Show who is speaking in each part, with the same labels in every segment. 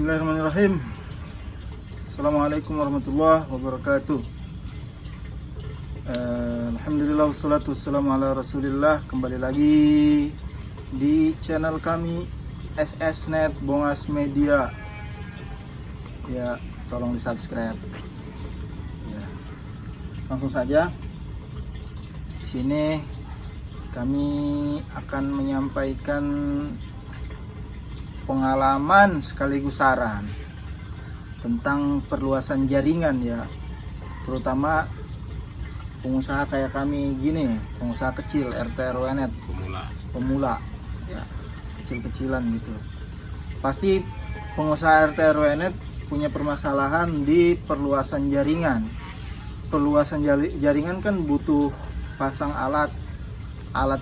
Speaker 1: Bismillahirrahmanirrahim. Assalamualaikum warahmatullahi wabarakatuh. Alhamdulillah wassalatu wassalamu ala rasulillah. Kembali lagi di channel kami SSNet Bongas Media. Ya, tolong di subscribe ya. Langsung saja, di sini kami akan menyampaikan pengalaman sekaligus saran tentang perluasan jaringan ya, terutama pengusaha kayak kami gini, pengusaha kecil RT RW net, pemula ya, kecil-kecilan gitu. Pasti pengusaha RT RW net punya permasalahan di perluasan jaringan. Perluasan jaringan kan butuh pasang alat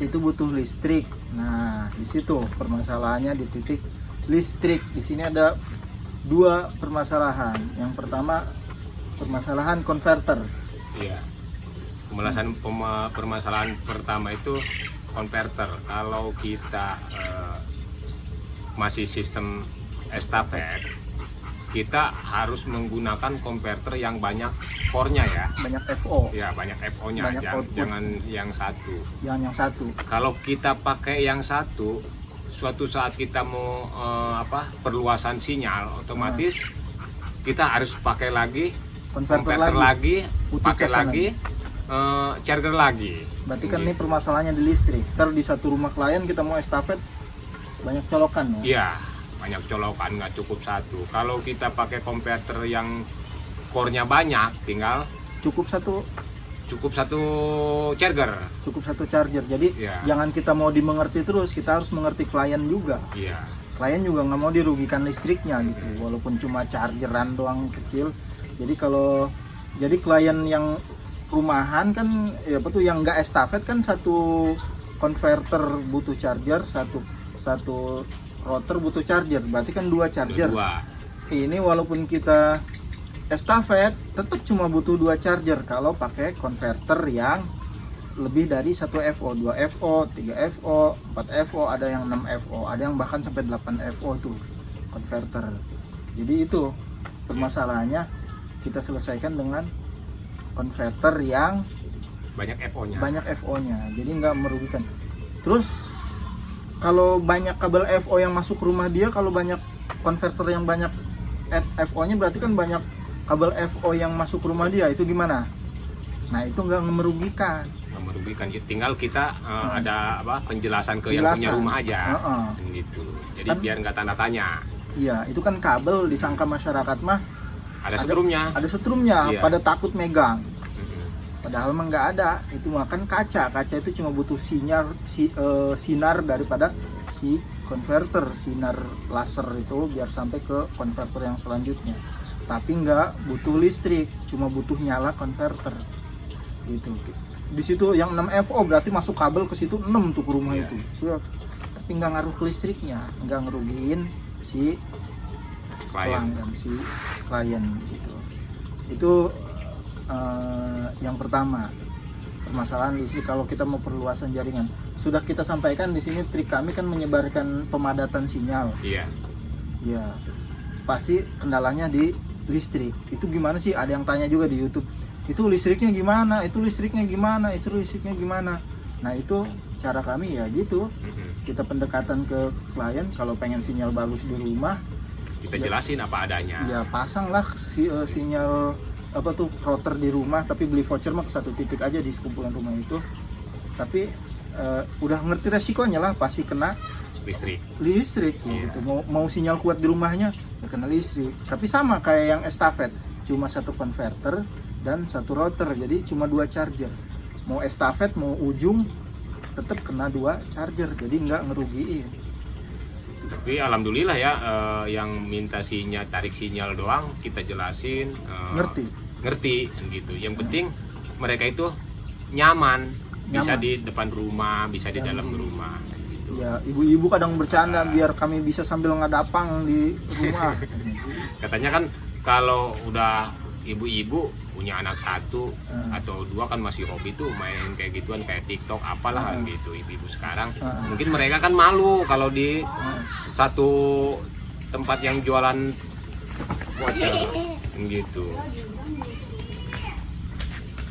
Speaker 1: itu butuh listrik. Nah, di situ permasalahannya di titik listrik. Di sini ada dua permasalahan. Yang pertama permasalahan konverter.
Speaker 2: Iya. Permasalahan pertama itu konverter. Kalau kita masih sistem estafet, kita harus menggunakan konverter yang banyak core-nya ya.
Speaker 1: Banyak FO.
Speaker 2: Ya, banyak FO-nya. Jangan yang satu.
Speaker 1: Jangan yang satu.
Speaker 2: Kalau kita pakai yang satu, suatu saat kita mau perluasan sinyal, otomatis kita harus pakai lagi konverter lagi, pakai lagi charger lagi.
Speaker 1: Berarti kan ini permasalahannya di listrik. Ntar di satu rumah klien kita mau estafet banyak colokan ya.
Speaker 2: Iya, banyak colokan, nggak cukup satu. Kalau kita pakai konverter yang core-nya banyak, tinggal
Speaker 1: cukup satu
Speaker 2: charger.
Speaker 1: Cukup satu charger. Jadi jangan kita mau dimengerti terus, kita harus mengerti klien juga.
Speaker 2: Iya.
Speaker 1: Klien juga nggak mau dirugikan listriknya gitu, walaupun cuma chargeran doang kecil. Jadi klien yang rumahan kan ya yang nggak estafet kan satu konverter butuh charger, satu router butuh charger, berarti kan dua charger. Ini walaupun kita estafet tetap cuma butuh dua charger kalau pakai konverter yang lebih dari 1 FO, 2 FO, 3 FO, 4 FO, ada yang 6 FO, ada yang bahkan sampai 8 FO tuh konverter. Jadi itu permasalahannya, kita selesaikan dengan konverter yang
Speaker 2: banyak
Speaker 1: FO-nya. Jadi nggak merugikan. Terus kalau banyak kabel FO yang masuk rumah dia, kalau banyak konverter yang banyak FO-nya berarti kan banyak kabel FO yang masuk rumah dia, itu gimana? Nah, itu nggak merugikan.
Speaker 2: Tinggal kita ada penjelasan ke yang punya rumah aja. Gitu. Jadi kan, biar nggak tanda tanya.
Speaker 1: Iya, itu kan kabel, disangka masyarakat mah
Speaker 2: ada setrumnya.
Speaker 1: Iya. Pada takut megang. Padahal mah nggak ada. Itu makan kaca itu cuma butuh sinar daripada si konverter, sinar laser itu biar sampai ke konverter yang selanjutnya. Tapi nggak butuh listrik, cuma butuh nyala konverter gitu. Di situ yang 6 FO berarti masuk kabel ke situ 6 tuh ke rumah itu. Tapi nggak ngaruh ke listriknya, nggak ngerugiin si pelanggan, si klien gitu. Itu yang pertama, permasalahan listrik kalau kita mau perluasan jaringan. Sudah kita sampaikan di sini, trik kami kan menyebarkan pemadatan sinyal.
Speaker 2: Iya.
Speaker 1: Ya, pasti kendalanya di listrik. Itu gimana sih? Ada yang tanya juga di YouTube. Itu listriknya gimana? Nah, itu cara kami ya gitu. Kita pendekatan ke klien, kalau pengen sinyal bagus di rumah,
Speaker 2: kita jelasin apa adanya.
Speaker 1: Ya, pasanglah sinyal router di rumah, tapi beli voucher mah ke satu titik aja di sekumpulan rumah itu. Tapi udah ngerti resikonya lah, pasti kena listrik gitu. Mau sinyal kuat di rumahnya ya kena listrik. Tapi sama kayak yang estafet, cuma satu konverter dan satu router, jadi cuma dua charger. Mau estafet mau ujung tetap kena dua charger, jadi nggak ngerugiin.
Speaker 2: Tapi alhamdulillah ya, yang minta tarik sinyal doang kita jelasin, ngerti gitu. Yang penting mereka itu nyaman. Bisa di depan rumah, bisa di dalam rumah gitu.
Speaker 1: Ya, ibu-ibu kadang bercanda biar kami bisa sambil ngadapang di rumah.
Speaker 2: Katanya kan kalau udah ibu-ibu punya anak satu atau dua kan masih hobi tuh main kayak gituan, kayak TikTok apalah gitu. Ibu-ibu sekarang mungkin mereka kan malu kalau di satu tempat yang jualan voucher gitu.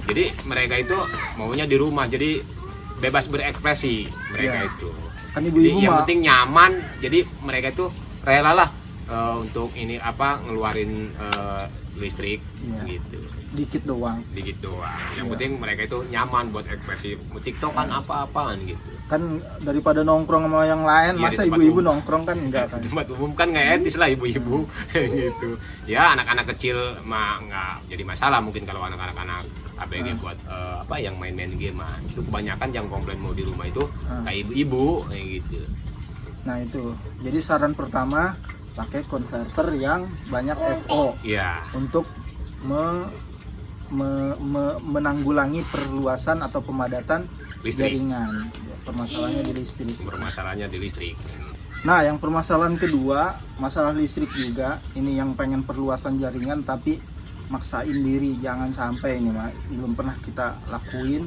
Speaker 2: Jadi mereka itu maunya di rumah, jadi bebas berekspresi mereka
Speaker 1: Iya.
Speaker 2: itu.
Speaker 1: Kan
Speaker 2: Jadi
Speaker 1: ibu-ibu
Speaker 2: yang
Speaker 1: mah
Speaker 2: penting nyaman, jadi mereka itu rela lah untuk ini apa ngeluarin listrik
Speaker 1: Iya.
Speaker 2: gitu.
Speaker 1: dikit doang.
Speaker 2: Dikit doang. Yang
Speaker 1: Iya.
Speaker 2: penting mereka itu nyaman buat ekspresi. Mau TikTokan apa-apaan gitu.
Speaker 1: Kan daripada nongkrong sama yang lain,
Speaker 2: Iya,
Speaker 1: masa
Speaker 2: di tempat
Speaker 1: ibu-ibu
Speaker 2: umum.
Speaker 1: nongkrong kan enggak kan?
Speaker 2: Di tempat umum kan nggak etis lah ibu-ibu gitu. Ya anak-anak kecil mah nggak jadi masalah mungkin kalau anak-anak ABG buat apa yang main-main game mah. Itu kebanyakan yang komplain mau di rumah itu kayak ibu-ibu kayak gitu.
Speaker 1: Nah itu, jadi saran pertama pakai konverter yang banyak FO
Speaker 2: Iya.
Speaker 1: untuk menanggulangi perluasan atau pemadatan
Speaker 2: Listrik.
Speaker 1: jaringan. Permasalahannya di listrik.
Speaker 2: Bermasalahnya di listrik.
Speaker 1: Nah, yang permasalahan kedua, masalah listrik juga. Ini yang pengen perluasan jaringan tapi maksain diri, jangan sampai ini mah belum pernah kita lakuin.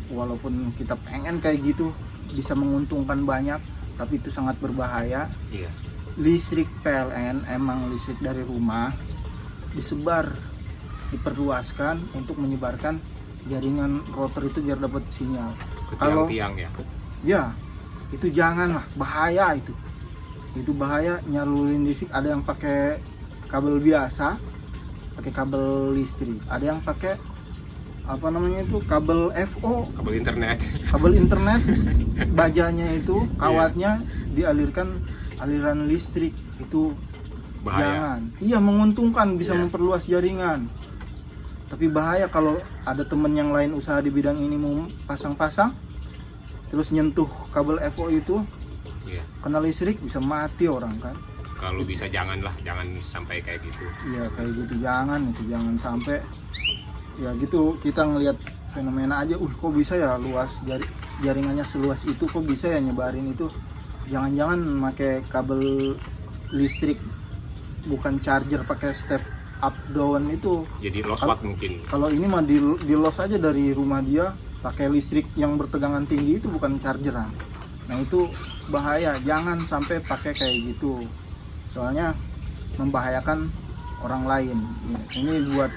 Speaker 1: Walaupun kita pengen kayak gitu, bisa menguntungkan banyak, tapi itu sangat berbahaya.
Speaker 2: Iya.
Speaker 1: Listrik PLN, emang listrik dari rumah disebar, diperluaskan untuk menyebarkan jaringan router itu biar dapat sinyal.
Speaker 2: Ke
Speaker 1: Kalau
Speaker 2: tiang-tiang ya.
Speaker 1: ya itu janganlah, bahaya itu bahaya nyalurin listrik. Ada yang pakai kabel biasa, pakai kabel listrik, ada yang pakai apa namanya itu kabel FO,
Speaker 2: Kabel internet.
Speaker 1: kabel internet. Bajanya itu kawatnya dialirkan aliran listrik, itu
Speaker 2: Bahaya.
Speaker 1: jangan. Iya, menguntungkan, bisa
Speaker 2: Iya.
Speaker 1: memperluas jaringan, tapi bahaya kalau ada temen yang lain usaha di bidang ini mau pasang-pasang terus nyentuh kabel FO itu,
Speaker 2: Iya.
Speaker 1: kena listrik, bisa mati orang kan.
Speaker 2: Kalau bisa jangan sampai kayak gitu.
Speaker 1: Iya, kayak gitu jangan sampai ya gitu. Kita ngelihat fenomena aja, kok bisa ya luas jaringannya seluas itu, kok bisa ya nyebarin itu. Jangan-jangan pakai kabel listrik bukan charger, pakai step up down itu.
Speaker 2: Jadi lost watt mungkin.
Speaker 1: Kalau ini mah di los aja dari rumah dia, pakai listrik yang bertegangan tinggi, itu bukan chargeran. Nah itu bahaya, jangan sampai pakai kayak gitu, soalnya membahayakan orang lain. Ini buat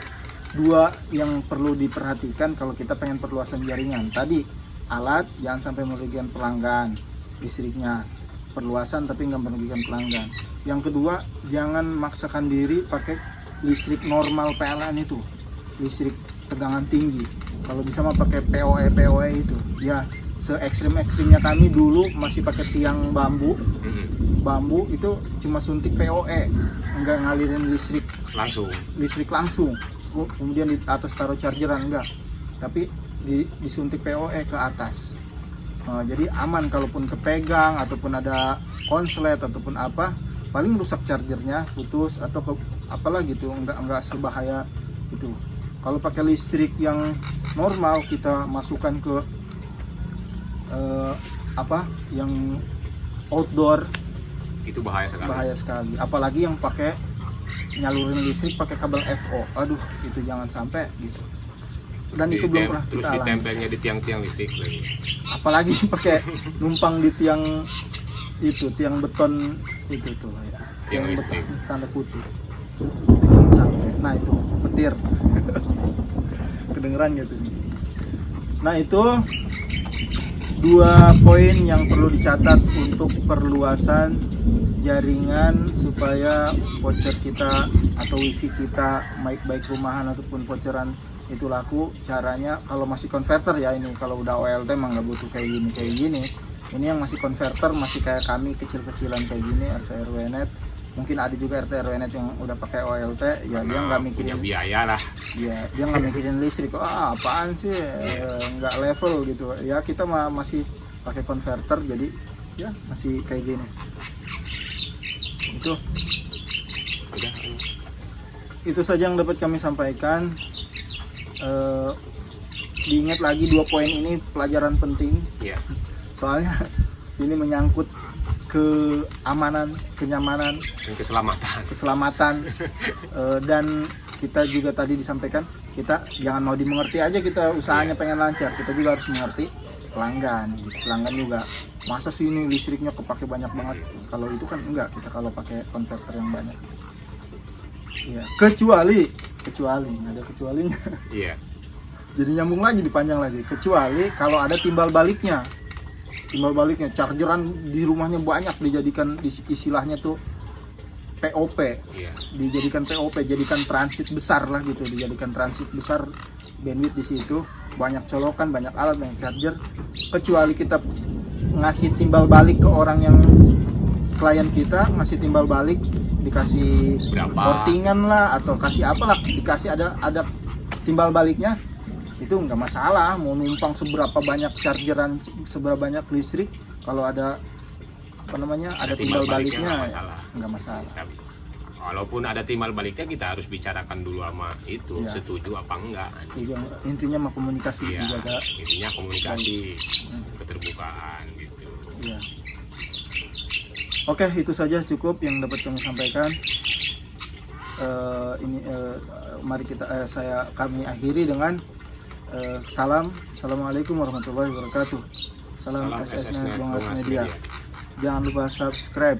Speaker 1: dua yang perlu diperhatikan kalau kita pengen perluasan jaringan. Tadi alat, jangan sampai merugikan pelanggan, listriknya perluasan tapi nggak merugikan pelanggan. Yang kedua, jangan maksakan diri pakai listrik normal PLN itu, listrik tegangan tinggi. Kalau bisa mah pakai POE itu. Ya, se-ekstrim-ekstrimnya kami dulu masih pakai tiang bambu. Bambu itu cuma suntik POE, enggak ngalirin listrik langsung. Kemudian di atas taruh chargeran, enggak. Tapi disuntik POE ke atas. Jadi aman, kalaupun kepegang ataupun ada konslet ataupun apa, paling rusak chargernya, putus atau apalah gitu, enggak sebahaya itu. Kalau pakai listrik yang normal kita masukkan ke yang outdoor,
Speaker 2: Itu bahaya sekali.
Speaker 1: bahaya sekali. Apalagi yang pakai nyalurin listrik pakai kabel FO, aduh itu jangan sampai gitu. Dan itu belum pernah
Speaker 2: terus
Speaker 1: kita alami.
Speaker 2: ditempelnya di tiang-tiang listrik lagi.
Speaker 1: Apalagi pakai numpang di tiang beton itu tuh ya.
Speaker 2: Tiang listrik.
Speaker 1: Beton, tanda kutip. Jangan sampai. Nah itu petir. Kedengeran gitu. Nah itu 2 poin yang perlu dicatat untuk perluasan jaringan supaya voucher kita atau wifi kita, baik rumahan ataupun voucheran, itu laku. Caranya kalau masih konverter ya, ini kalau udah OLT emang nggak butuh kayak gini. Ini yang masih konverter, masih kayak kami kecil-kecilan kayak gini, RT RW net. Mungkin ada juga RT RW net yang udah pakai OLT, ya dia nggak mikirin
Speaker 2: punya biaya lah.
Speaker 1: ya, dia nggak mikirin listrik. Apaan sih, nggak level gitu ya. Kita masih pakai konverter, jadi ya masih kayak gini. Itu saja yang dapat kami sampaikan. Diingat lagi 2 poin ini pelajaran penting.
Speaker 2: Iya.
Speaker 1: Soalnya ini menyangkut keamanan, kenyamanan,
Speaker 2: Dan
Speaker 1: keselamatan. Dan kita juga tadi disampaikan, kita jangan mau dimengerti aja, kita usahanya pengen lancar, kita juga harus mengerti pelanggan gitu. Pelanggan juga masa sih ini listriknya kepake banyak banget, kalau itu kan enggak, kita kalau pakai konverter yang banyak. Iya, kecuali ada kecualinya.
Speaker 2: Iya.
Speaker 1: Jadi nyambung lagi, dipanjang lagi, kecuali kalau ada timbal baliknya, chargeran di rumahnya banyak, dijadikan istilahnya tuh POP,
Speaker 2: Iya.
Speaker 1: dijadikan POP, jadikan transit besar lah gitu, dijadikan transit besar, bandwidth di situ, banyak colokan, banyak alat, banyak charger. Kecuali kita ngasih timbal balik ke orang yang klien kita, ngasih timbal balik, dikasih
Speaker 2: Berapa?
Speaker 1: portingan lah atau kasih apalah, dikasih ada timbal baliknya, itu nggak masalah. Mau numpang seberapa banyak chargeran, seberapa banyak listrik, kalau ada ada timbal baliknya nggak masalah.
Speaker 2: Tapi, walaupun ada timbal baliknya, kita harus bicarakan dulu sama itu,
Speaker 1: Iya.
Speaker 2: setuju apa enggak.
Speaker 1: Intinya mah komunikasi,
Speaker 2: Iya,
Speaker 1: dijaga.
Speaker 2: intinya komunikasi, keterbukaan gitu.
Speaker 1: Iya. Oke, itu saja cukup yang dapat kami sampaikan. Mari kami akhiri dengan Assalamualaikum warahmatullahi wabarakatuh. Salam SS-nya Bang As Media. Jangan lupa subscribe.